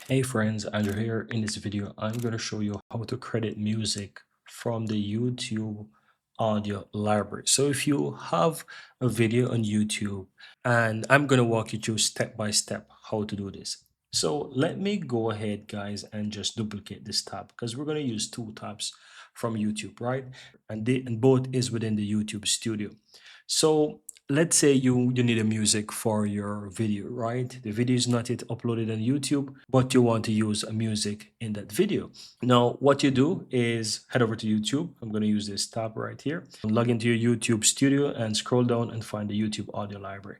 Hey friends, Andrew here. In this video, I'm going to show you how to credit music from the YouTube audio library. So if you have a video on YouTube, and I'm going to walk you through step by step how to do this. So let me go ahead, guys, and just duplicate this tab because we're going to use two tabs from YouTube, right? And both is within the YouTube studio. So let's say you need a music for your video, right? The video is not yet uploaded on YouTube, but you want to use a music in that video. Now what you do is head over to YouTube. I'm going to use this tab right here, log into your YouTube studio and scroll down and find the YouTube audio library.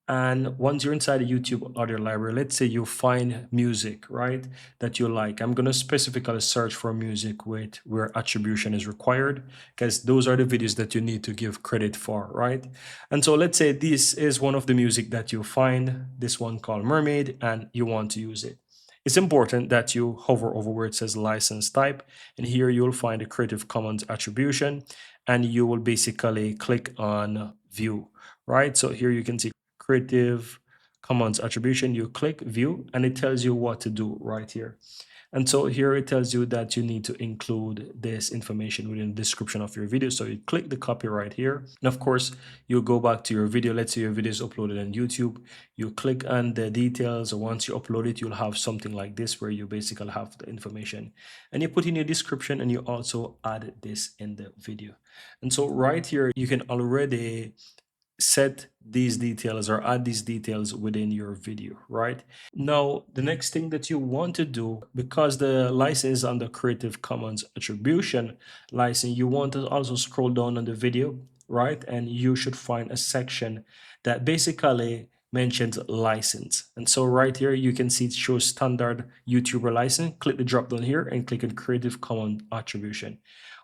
And once you're inside the YouTube audio library, let's say you find music, right, that you like. I'm going to specifically search for music with where attribution is required, because those are the videos that you need to give credit for, right? And so let's say this is one of the music that you find, this one called Mermaid, and you want to use it. It's important that you hover over where it says license type, and here you'll find a Creative Commons attribution, and you will basically click on view, right? So here you can see Creative Commons attribution. You click view and it tells you what to do right here. And so here it tells you that you need to include this information within the description of your video. So you click the copyright here. And of course, you go back to your video. Let's say your video is uploaded on YouTube. You click on the details. Once you upload it, you'll have something like this where you basically have the information. And you put in your description and you also add this in the video. And so right here, you can already set these details or add these details within your video, right? Now, the next thing that you want to do, because the license is under Creative Commons attribution license, you want to also scroll down on the video, right? And you should find a section that basically mentions license. And so right here, you can see it shows standard YouTuber license. Click the drop down here and click on Creative Commons attribution.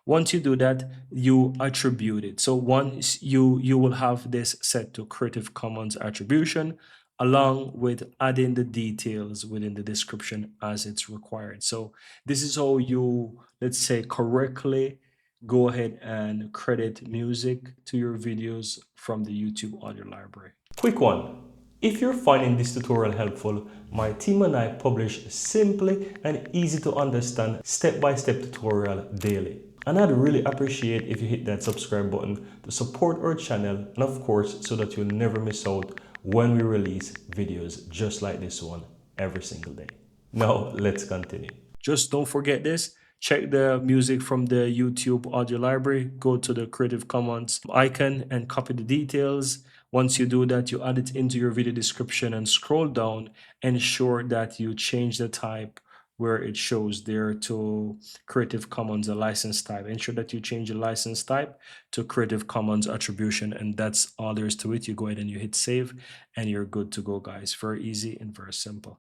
Once you do that, you attribute it. So once you will have this set to Creative Commons attribution along with adding the details within the description as it's required. So this is how you, let's say, correctly go ahead and credit music to your videos from the YouTube audio library. Quick one. If you're finding this tutorial helpful, my team and I publish simply and easy to understand step-by-step tutorial daily. And I'd really appreciate if you hit that subscribe button to support our channel, and of course, so that you'll never miss out when we release videos just like this one every single day. Now, let's continue. Just don't forget this. Check the music from the YouTube audio library, go to the Creative Commons icon and copy the details. Once you do that, you add it into your video description and scroll down. Ensure that you change the type where it shows there to Creative Commons, a license type. Ensure that you change the license type to Creative Commons attribution, and that's all there is to it. You go ahead and you hit save and you're good to go, guys. Very easy and very simple.